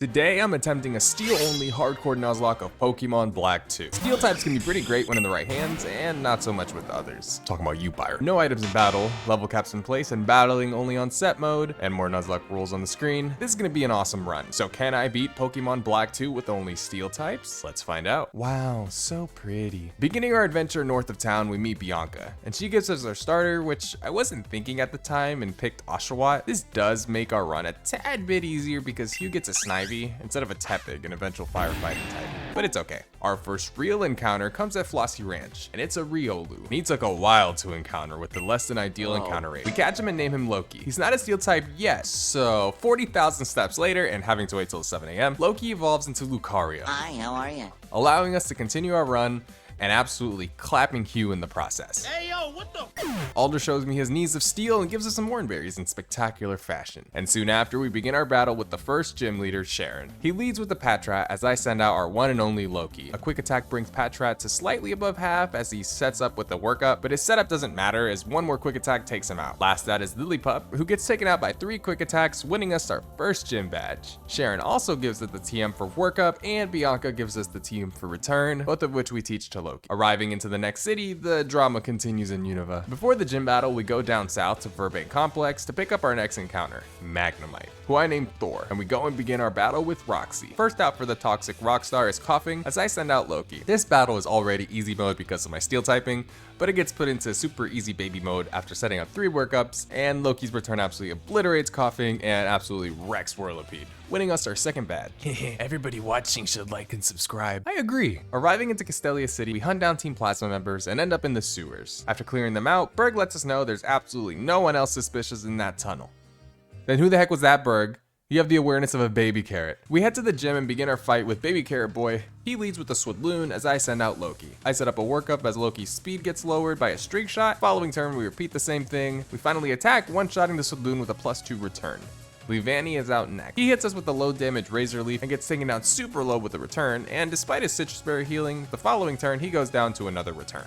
Today, I'm attempting a steel-only hardcore Nuzlocke of Pokemon Black 2. Steel types can be pretty great when in the right hands, and not so much with others. Talking about you, Byron. No items in battle, level caps in place, and battling only on set mode, and more Nuzlocke rules on the screen. This is gonna be an awesome run. So can I beat Pokemon Black 2 with only steel types? Let's find out. Wow, so pretty. Beginning our adventure north of town, we meet Bianca, and she gives us our starter, which I wasn't thinking at the time and picked Oshawott. This does make our run a tad bit easier because Hugh gets a Snivy instead of a Tepig, an eventual firefighting type. But it's okay. Our first real encounter comes at Flossie Ranch, and it's a Riolu. And he took a while to encounter with the less than ideal encounter rate. We catch him and name him Loki. He's not a steel type yet, so 40,000 steps later and having to wait till 7 a.m., Loki evolves into Lucario. Hi, how are you? Allowing us to continue our run and absolutely clapping Hugh in the process. Hey yo, what the? Alder shows me his needs of steel and gives us some Hornberries in spectacular fashion. And soon after, we begin our battle with the first gym leader, Sharon. He leads with the Patrat as I send out our one and only Loki. A quick attack brings Patrat to slightly above half as he sets up with the workup, but his setup doesn't matter as one more quick attack takes him out. Last out is Lillipup, who gets taken out by 3 quick attacks, winning us our first gym badge. Sharon also gives us the TM for workup, and Bianca gives us the TM for return, both of which we teach to Loki. Arriving into the next city, the drama continues in Unova. Before the gym battle, we go down south to Verbank Complex to pick up our next encounter, MahNameIsJohn, who I named Thor, and we go and begin our battle with Roxy. First out for the toxic Rockstar is Coughing as I send out Loki. This battle is already easy mode because of my steel typing, but it gets put into super easy baby mode after setting up 3 workups, and Loki's return absolutely obliterates Coughing and absolutely wrecks Whirlipede, winning us our second badge. Everybody watching should like and subscribe. I agree. Arriving into Castelia City, we hunt down Team Plasma members and end up in the sewers. After clearing them out, Berg lets us know there's absolutely no one else suspicious in that tunnel. Then who the heck was that, Berg? You have the awareness of a baby carrot. We head to the gym and begin our fight with Baby Carrot Boy. He leads with the Swidloon as I send out Loki. I set up a workup as Loki's speed gets lowered by a streak shot. Following turn, we repeat the same thing. We finally attack, one-shotting the Swidloon with a +2 return. Giovanni is out next. He hits us with the low damage Razor Leaf and gets taken down super low with a return, and despite his Citrus Berry healing, the following turn he goes down to another return.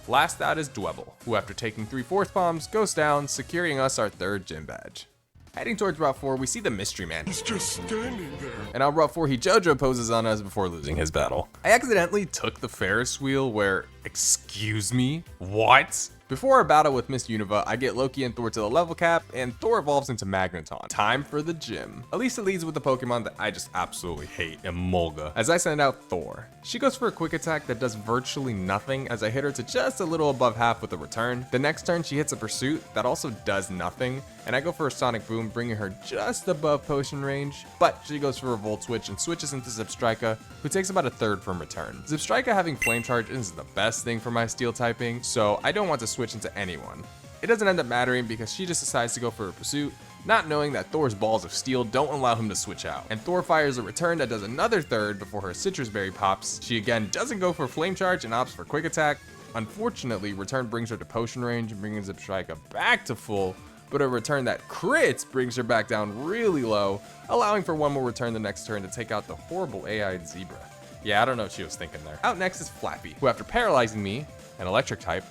Last out is Dwebble, who after taking 3 Force Bombs goes down, securing us our 3rd gym badge. Heading towards Route 4, we see the Mystery Man. He's just standing there. And on Route 4, he JoJo poses on us before losing his battle. I accidentally took the Ferris wheel where, excuse me, what? Before our battle with Miss Unova, I get Loki and Thor to the level cap, and Thor evolves into Magneton. Time for the gym. Elisa leads with the Pokemon that I just absolutely hate, Emolga, as I send out Thor. She goes for a quick attack that does virtually nothing as I hit her to just a little above half with a return. The next turn she hits a Pursuit that also does nothing, and I go for a Sonic Boom, bringing her just above potion range, but she goes for a Volt Switch and switches into Zipstrika, who takes about a 3rd from return. Zipstrika having Flame Charge isn't the best thing for my steel typing, so I don't want to switch into anyone. It doesn't end up mattering because she just decides to go for a Pursuit, not knowing that Thor's balls of steel don't allow him to switch out. And Thor fires a return that does another 3rd before her Citrus Berry pops. She again doesn't go for Flame Charge and opts for Quick Attack. Unfortunately, return brings her to potion range and bringing Zipstrika back to full, but a return that crits brings her back down really low, allowing for one more return the next turn to take out the horrible AI-'d Zebra. Yeah, I don't know what she was thinking there. Out next is Flappy, who after paralyzing me, an electric type,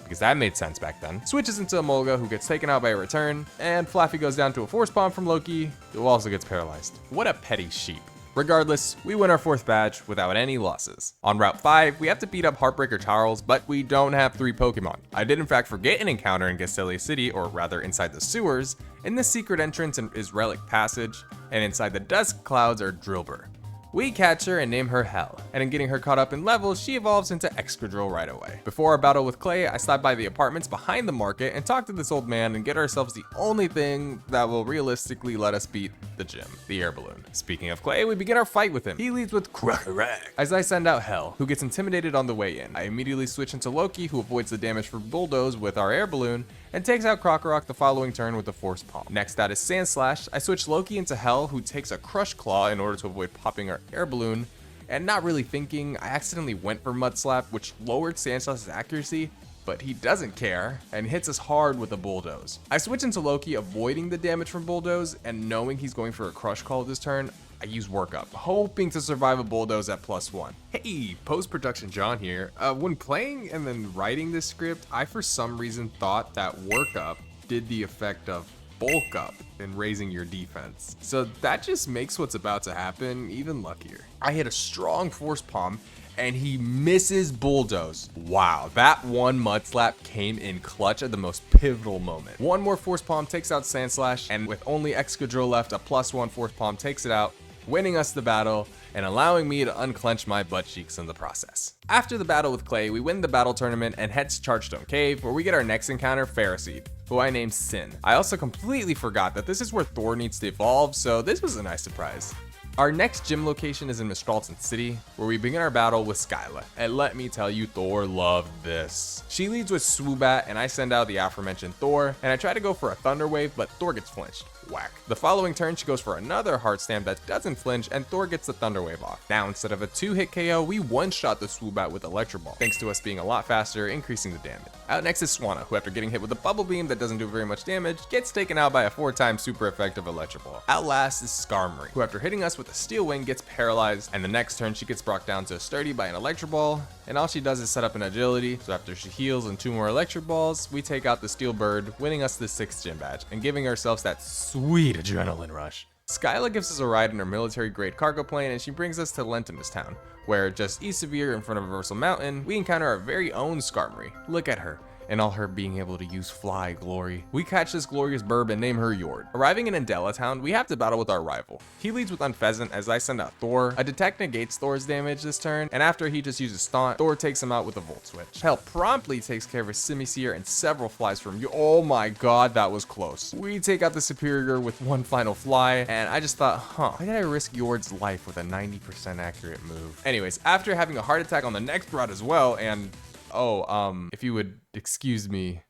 because that made sense back then, switches into Emolga, who gets taken out by a return, and Flappy goes down to a Force Bomb from Loki, who also gets paralyzed. What a petty sheep. Regardless, we win our 4th badge without any losses. On Route 5, we have to beat up Heartbreaker Charles, but we don't have 3 Pokemon. I did in fact forget an encounter in Castelia City, or rather inside the sewers. In this secret entrance is Relic Passage, and inside the Dusk Clouds are Drillbur. We catch her and name her Hell, and in getting her caught up in levels, she evolves into Excadrill right away. Before our battle with Clay, I stop by the apartments behind the market and talk to this old man and get ourselves the only thing that will realistically let us beat the gym, the air balloon. Speaking of Clay, we begin our fight with him. He leads with Crackrack as I send out Hell, who gets intimidated on the way in. I immediately switch into Loki, who avoids the damage from Bulldoze with our air balloon, and takes out Crocorock the following turn with the Force Palm. Next out is Sandslash. I switch Loki into Hell, who takes a Crush Claw in order to avoid popping our air balloon, and not really thinking, I accidentally went for Mud Slap, which lowered Sandslash's accuracy, but he doesn't care and hits us hard with a Bulldoze. I switch into Loki, avoiding the damage from Bulldoze, and knowing he's going for a Crush Call this turn, I use Workup, hoping to survive a Bulldoze at +1. Hey, post-production John here. When playing and then writing this script, I for some reason thought that Workup did the effect of bulk up in raising your defense. So that just makes what's about to happen even luckier. I hit a strong force palm and he misses bulldoze. Wow, that one mud slap came in clutch at the most pivotal moment. One more force palm takes out Sand Slash, and with only Excadrill left, a +1 force palm takes it out, winning us the battle and allowing me to unclench my butt cheeks in the process. After the battle with Clay, we win the battle tournament and head to Chargestone Cave, where we get our next encounter, Ferroseed, who I named Sin. I also completely forgot that this is where Thor needs to evolve, so this was a nice surprise. Our next gym location is in Mistralton City, where we begin our battle with Skyla. And let me tell you, Thor loved this. She leads with Swoobat, and I send out the aforementioned Thor, and I try to go for a Thunder Wave, but Thor gets flinched. Whack. The following turn, she goes for another Heart Stamp that doesn't flinch, and Thor gets the Thunder Wave off. Now, instead of a 2-hit KO, we one-shot the Swoobat with Electro Ball, thanks to us being a lot faster, increasing the damage. Out next is Swanna, who after getting hit with a Bubble Beam that doesn't do very much damage, gets taken out by a 4-time super effective Electro Ball. Out last is Skarmory, who after hitting us with a Steel Wing gets paralyzed, and the next turn she gets brought down to Sturdy by an Electro Ball, and all she does is set up an Agility, so after she heals and 2 more Electro Balls, we take out the Steel Bird, winning us the 6th gym badge, and giving ourselves that sweet adrenaline rush. Skyla gives us a ride in her military-grade cargo plane, and she brings us to Lentimus Town, where just east of here in front of Reversal Mountain, we encounter our very own Skarmory. Look at her. And all her being able to use fly glory. We catch this glorious burb and name her Yord. Arriving in Andela Town, we have to battle with our rival. He leads with Unpheasant as I send out Thor. A Detect negates Thor's damage this turn, and after he just uses Staunt, Thor takes him out with a Volt Switch. Hell promptly takes care of a Simisear and several flies from you. Oh my god, that was close. We take out the Superior with one final fly, and I just thought, why did I risk Yord's life with a 90% accurate move? Anyways, after having a heart attack on the next route as well, and if you would excuse me,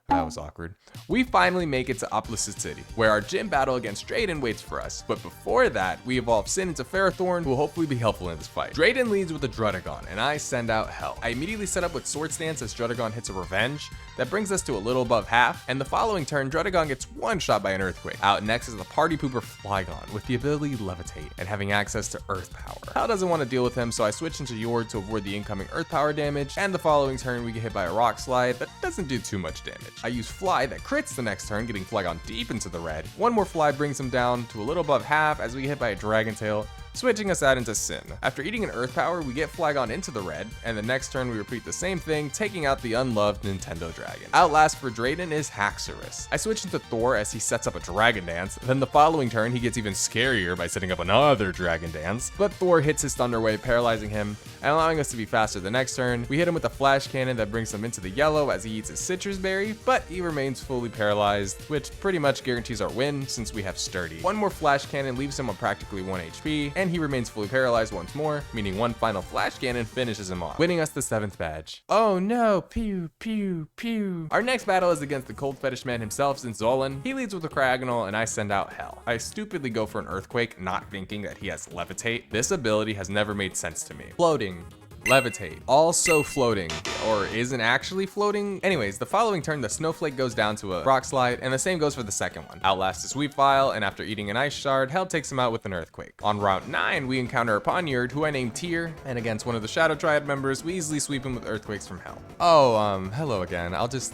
that was awkward. We finally make it to Oplicid City, where our gym battle against Drayden waits for us. But before that, we evolve Sin into Ferrothorn, who will hopefully be helpful in this fight. Drayden leads with a Drudagon, and I send out Hell. I immediately set up with Sword Stance as Drudagon hits a Revenge. That brings us to a little above half, and the following turn, Drudagon gets one shot by an Earthquake. Out next is the Party Pooper Flygon, with the ability Levitate, and having access to Earth Power. Hell doesn't want to deal with him, so I switch into Yord to avoid the incoming Earth Power damage, and the following turn, we get hit by a Rock Slide that doesn't do too much damage. I use Fly that crits the next turn, getting Flygon deep into the red. One more Fly brings him down to a little above half as we get hit by a Dragon Tail, switching us out into Sin. After eating an Earth Power, we get Flygon into the red, and the next turn we repeat the same thing, taking out the unloved Nintendo Dragon. Outlast for Drayden is Haxorus. I switch into Thor as he sets up a Dragon Dance, then the following turn he gets even scarier by setting up another Dragon Dance, but Thor hits his Thunder Wave, paralyzing him, and allowing us to be faster the next turn. We hit him with a Flash Cannon that brings him into the yellow as he eats his Citrus Berry, but he remains fully paralyzed, which pretty much guarantees our win since we have Sturdy. One more Flash Cannon leaves him on practically 1 HP, and he remains fully paralyzed once more, meaning one final Flash Cannon finishes him off, winning us the 7th badge. Oh no, pew, pew, pew. Our next battle is against the Cold Fetish Man himself, Zinzolan. He leads with a Cryogonal, and I send out Hell. I stupidly go for an Earthquake, not thinking that he has Levitate. This ability has never made sense to me. Floating. Levitate, also floating, or isn't actually floating. Anyways, the following turn, the Snowflake goes down to a Rock Slide, and the same goes for the second one. Outlast a Sweep File, and after eating an Ice Shard, Hell takes him out with an Earthquake. On Route 9, we encounter a Ponyard, who I named Tyr, and against one of the Shadow Triad members, we easily sweep him with Earthquakes from Hell. Hello again. I'll just,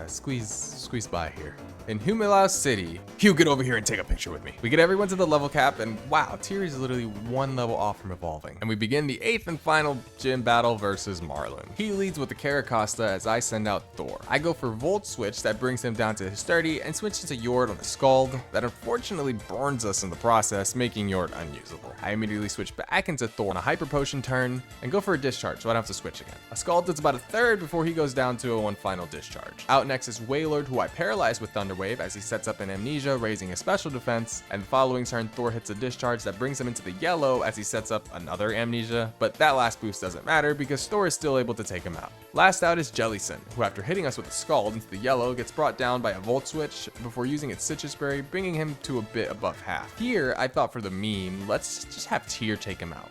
squeeze by here. In Humilau City, Hugh, get over here and take a picture with me. We get everyone to the level cap, and wow, Tyr is literally one level off from evolving. And we begin the 8th and final gym battle versus Marlin. He leads with the Caracosta as I send out Thor. I go for Volt Switch that brings him down to his Sturdy, and switch into Yord on a Scald that unfortunately burns us in the process, making Yord unusable. I immediately switch back into Thor on a Hyper Potion turn, and go for a Discharge, so I don't have to switch again. A Scald does about a third before he goes down to a one final Discharge. Out next is Wailord, who I paralyze with Thunder Wave as he sets up an Amnesia, raising a special defense, and the following turn Thor hits a Discharge that brings him into the yellow as he sets up another Amnesia, but that last boost doesn't matter because Thor is still able to take him out. Last out is Jellicent, who after hitting us with a Scald into the yellow gets brought down by a Volt Switch before using its Citrus Berry, bringing him to a bit above half. Here, I thought for the meme, let's just have Tyr take him out.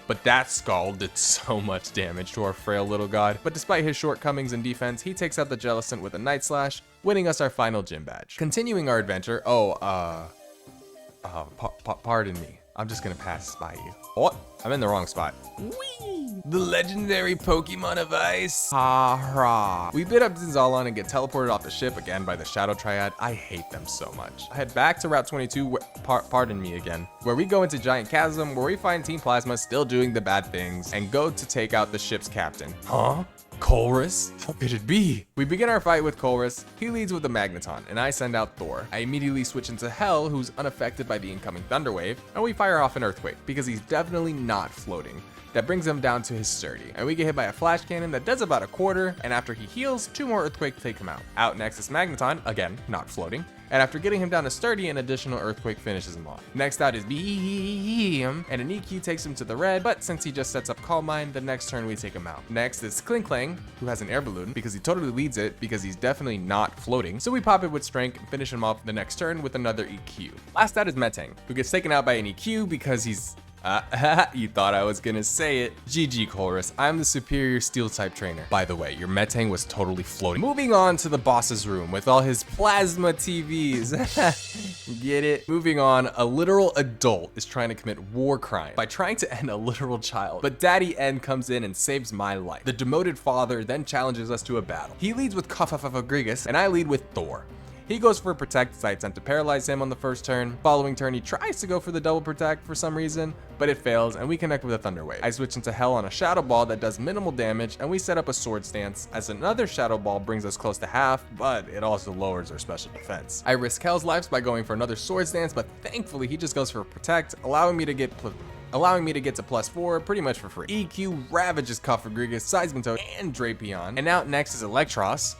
But that Scald did so much damage to our frail little god. But despite his shortcomings in defense, he takes out the Jellicent with a Night Slash, winning us our final gym badge. Continuing our adventure, pardon me. I'm just gonna pass by you. What? I'm in the wrong spot. Whee! The legendary Pokemon of Ice. Ha-ra. We beat up Zinzalon and get teleported off the ship again by the Shadow Triad. I hate them so much. I head back to Route 22, pardon me again, where we go into Giant Chasm, where we find Team Plasma still doing the bad things and go to take out the ship's captain. Huh? Colress? What could it be? We begin our fight with Colress. He leads with the Magneton, and I send out Thor. I immediately switch into Hell, who's unaffected by the incoming Thunder Wave, and we fire off an Earthquake, because he's definitely not floating. That brings him down to his sturdy, and we get hit by a Flash Cannon that does about a quarter, and after he heals, 2 more Earthquakes take him out. Out next is Magneton, again, not floating, and after getting him down to sturdy, an additional Earthquake finishes him off. Next out is Beam, and an EQ takes him to the red, but since he just sets up Calm Mind, the next turn we take him out. Next is Klinklang, who has an air balloon, because he totally leads it, because he's definitely not floating, so we pop it with Strength and finish him off the next turn with another EQ. Last out is Metang, who gets taken out by an EQ because he's you thought I was gonna say it. GG Colress, I'm the superior Steel type trainer. By the way, your Metang was totally floating. Moving on to the boss's room with all his plasma TVs. Get it? Moving on, a literal adult is trying to commit war crime by trying to end a literal child. But Daddy N comes in and saves my life. The demoted father then challenges us to a battle. He leads with Grigus, and I lead with Thor. He goes for Protect, as I attempt to paralyze him on the first turn. Following turn, he tries to go for the double Protect for some reason, but it fails, and we connect with a Thunder Wave. I switch into Hell on a Shadow Ball that does minimal damage, and we set up a Sword Stance, as another Shadow Ball brings us close to half, but it also lowers our special defense. I risk Hell's lives by going for another Sword Stance, but thankfully he just goes for Protect, allowing me to get to +4 pretty much for free. EQ ravages Grigus, Seismitoad, and Drapion, and out next is Electros.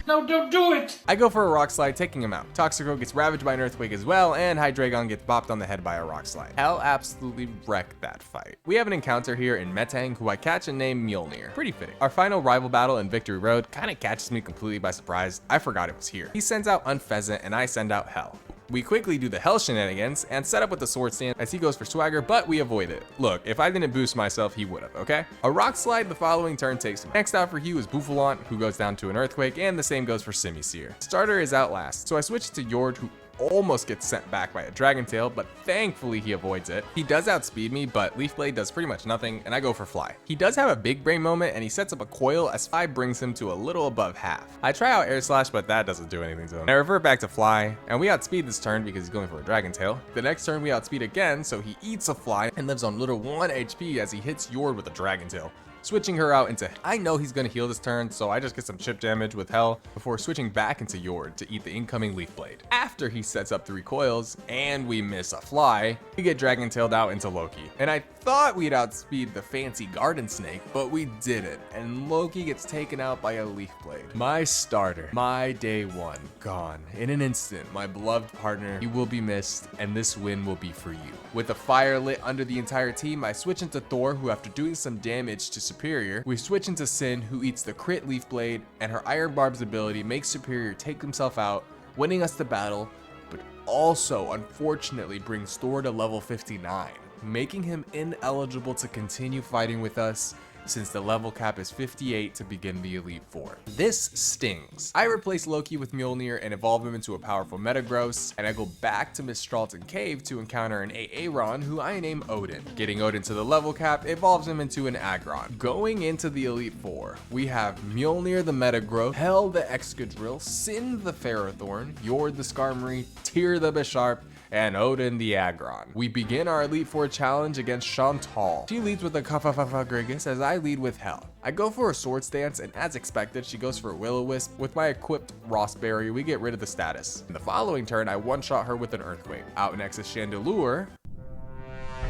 No, don't do it! I go for a Rock Slide, taking him out. Toxicroak gets ravaged by an Earthquake as well, and Hydreigon gets bopped on the head by a Rock Slide. Hell absolutely wrecked that fight. We have an encounter here in Metang, who I catch and name Mjolnir. Pretty fitting. Our final rival battle in Victory Road kinda catches me completely by surprise. I forgot it was here. He sends out Unpheasant, and I send out Hell. We quickly do the Hell shenanigans and set up with the Sword Stance as he goes for Swagger, but we avoid it. Look, if I didn't boost myself, he would've, okay? A Rock Slide the following turn takes him. Next out for Hugh is Bouffalant, who goes down to an Earthquake, and the same goes for Simisear. Starter is out last, so I switch to Yord, who almost gets sent back by a Dragon Tail, but thankfully he avoids it. He does outspeed me, but Leaf Blade does pretty much nothing, and I go for Fly. He does have a big brain moment, and he sets up a Coil as Fly brings him to a little above half. I try out Air Slash, but that doesn't do anything to him. I revert back to Fly, and we outspeed this turn because he's going for a Dragon Tail. The next turn we outspeed again, so he eats a Fly and lives on little 1 HP as he hits Yord with a Dragon Tail. Switching her out into, I know he's gonna heal this turn, so I just get some chip damage with Hell before switching back into Yord to eat the incoming Leaf Blade. After he sets up 3 coils and we miss a Fly, we get Dragon Tailed out into Loki. And I thought we'd outspeed the fancy Garden Snake, but we didn't, and Loki gets taken out by a Leaf Blade. My starter, my day 1, gone. In an instant, my beloved partner, you will be missed, and this win will be for you. With a fire lit under the entire team, I switch into Thor, who after doing some damage to Superior, we switch into Sin, who eats the crit Leaf Blade, and her Iron Barb's ability makes Superior take himself out, winning us the battle, but also unfortunately brings Thor to level 59, making him ineligible to continue fighting with us since the level cap is 58 to begin the Elite Four. This stings. I replace Loki with Mjolnir and evolve him into a powerful Metagross, and I go back to Miss Stralton Cave to encounter an Aaron who I name Odin. Getting Odin to the level cap evolves him into an Aggron. Going into the Elite Four, we have Mjolnir the Metagross, Hell the Excadrill, Sin the Ferrothorn, Yord the Skarmory, Tyr the Bisharp, and Odin the Aggron. We begin our Elite Four challenge against Chantal. She leads with a Grigus as I lead with Hell. I go for a Sword Stance, and as expected, she goes for a Will-O-Wisp. With my equipped Rossberry, we get rid of the status. In the following turn, I one-shot her with an Earthquake. Out next is Chandelure,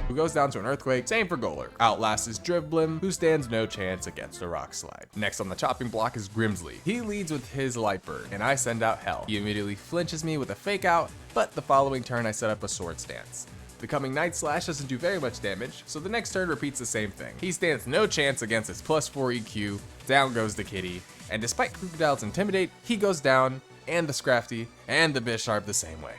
who goes down to an Earthquake. Same for Golurk. Outlast is Drifblim, who stands no chance against a Rock Slide. Next on the chopping block is Grimsley. He leads with his Light Bird, and I send out Hell. He immediately flinches me with a Fake Out, but the following turn I set up a Sword Stance. The coming Night Slash doesn't do very much damage, so the next turn repeats the same thing. He stands no chance against his +4 EQ, down goes the Kitty, and despite Crocodile's Intimidate, he goes down, and the Scrafty, and the Bisharp the same way.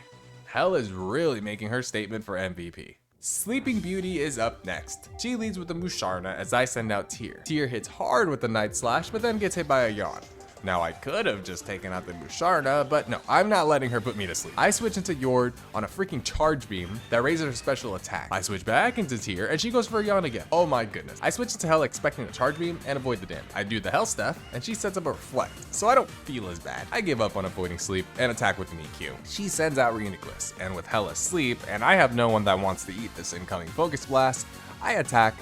Hell is really making her statement for MVP. Sleeping Beauty is up next. She leads with the Musharna as I send out Tyr. Tyr hits hard with the Night Slash, but then gets hit by a Yawn. Now I could have just taken out the Musharna, but no, I'm not letting her put me to sleep. I switch into Yord on a freaking charge beam that raises her special attack. I switch back into Tier and she goes for a yawn again. Oh my goodness. I switch into Hell expecting a charge beam and avoid the damage. I do the Hell stuff and she sets up a Reflect, so I don't feel as bad. I give up on avoiding sleep and attack with an EQ. She sends out Reuniclus, and with Hell asleep and I have no one that wants to eat this incoming Focus Blast, I attack,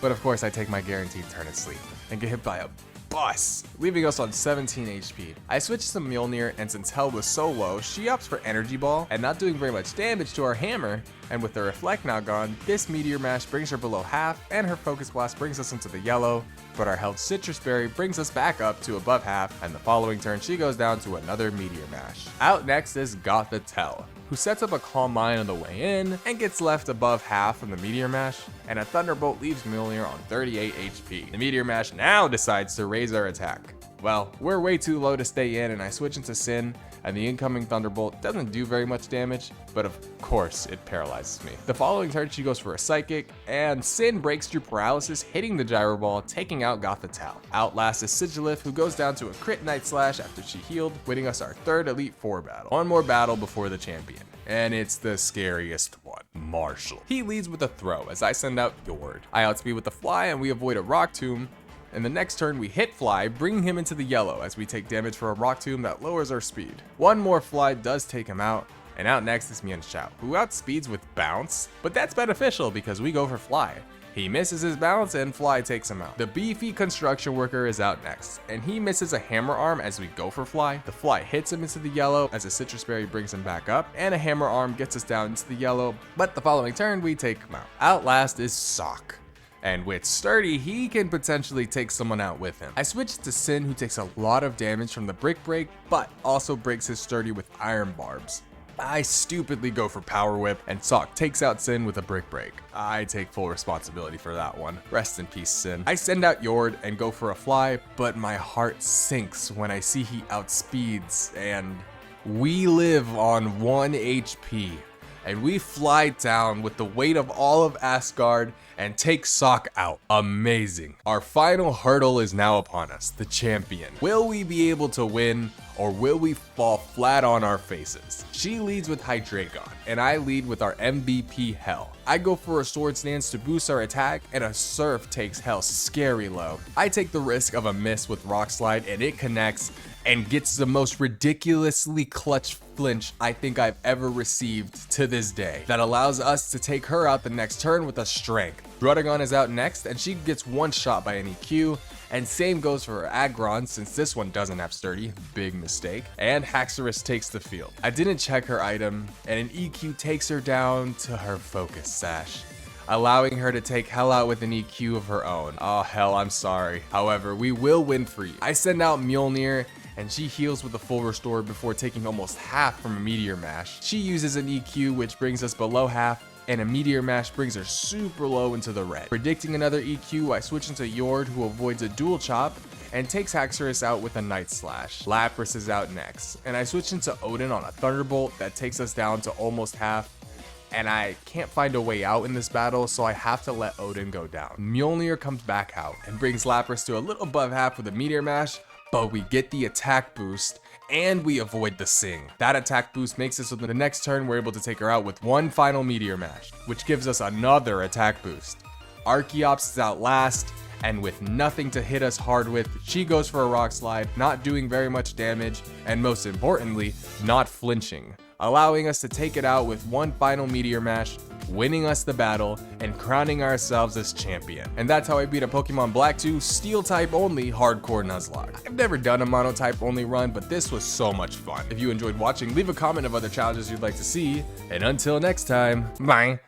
but of course I take my guaranteed turn of sleep and get hit by a bus, leaving us on 17 HP. I switched to Mjolnir, and since Hell was so low, she opts for Energy Ball and not doing very much damage to our hammer, and with the Reflect now gone, this Meteor Mash brings her below half, and her Focus Blast brings us into the yellow, but our health Citrus Berry brings us back up to above half, and the following turn she goes down to another Meteor Mash. Out next is Gothitelle, who sets up a Calm Mind on the way in and gets left above half from the Meteor Mash, and a Thunderbolt leaves Mjolnir on 38 HP. The Meteor Mash now decides to raise our attack. Well, we're way too low to stay in, and I switch into Sin, and the incoming Thunderbolt doesn't do very much damage, but of course it paralyzes me. The following turn she goes for a Psychic, and Sin breaks through paralysis, hitting the Gyro Ball, taking out Gothitelle. Out last is Sigilif, who goes down to a crit Night Slash after she healed, winning us our third Elite Four battle. One more battle before the champion, and it's the scariest one, Marshall. He leads with a throw as I send out Yord. I outspeed with the Fly and we avoid a Rock Tomb. In the next turn, we hit Fly, bringing him into the yellow as we take damage for a Rock Tomb that lowers our speed. One more Fly does take him out, and out next is Mienshao, who outspeeds with Bounce, but that's beneficial because we go for Fly. He misses his bounce and Fly takes him out. The beefy construction worker is out next, and he misses a hammer arm as we go for Fly. The Fly hits him into the yellow as a Citrus Berry brings him back up, and a hammer arm gets us down into the yellow, but the following turn we take him out. Out last is Sock, and with Sturdy, he can potentially take someone out with him. I switched to Sin, who takes a lot of damage from the Brick Break, but also breaks his Sturdy with Iron Barbs. I stupidly go for Power Whip, and Sock takes out Sin with a Brick Break. I take full responsibility for that one. Rest in peace, Sin. I send out Yord and go for a Fly, but my heart sinks when I see he outspeeds, and we live on 1 HP. And we fly down with the weight of all of Asgard and take Sock out. Amazing. Our final hurdle is now upon us, the champion. Will we be able to win, or will we fall flat on our faces? She leads with Hydreigon, and I lead with our MVP Hell. I go for a Sword Stance to boost our attack, and a Surf takes Hell scary low. I take the risk of a miss with Rock Slide, and it connects and gets the most ridiculously clutch flinch I think I've ever received to this day. That allows us to take her out the next turn with a Strength. Druddigon is out next, and she gets one shot by an EQ, and same goes for Aggron since this one doesn't have Sturdy, big mistake, and Haxorus takes the field. I didn't check her item, and an EQ takes her down to her Focus Sash, allowing her to take Hell out with an EQ of her own. Oh hell, I'm sorry. However, we will win for you. I send out Mjolnir, and she heals with a full restore before taking almost half from a Meteor Mash. She uses an EQ, which brings us below half, and a Meteor Mash brings her super low into the red. Predicting another EQ, I switch into Yord, who avoids a dual chop and takes Haxorus out with a Night Slash. Lapras is out next, and I switch into Odin on a Thunderbolt that takes us down to almost half, and I can't find a way out in this battle, so I have to let Odin go down. Mjolnir comes back out and brings Lapras to a little above half with a Meteor Mash, but we get the attack boost and we avoid the Sing. That attack boost makes it so that the next turn we're able to take her out with one final Meteor Mash, which gives us another attack boost. Archeops is out last, and with nothing to hit us hard with, she goes for a Rock Slide, not doing very much damage, and most importantly, not flinching, allowing us to take it out with one final Meteor Mash, winning us the battle, and crowning ourselves as champion. And that's how I beat a Pokemon Black 2 Steel Type only Hardcore Nuzlocke. I've never done a Mono Type only run, but this was so much fun. If you enjoyed watching, leave a comment of other challenges you'd like to see, and until next time, bye!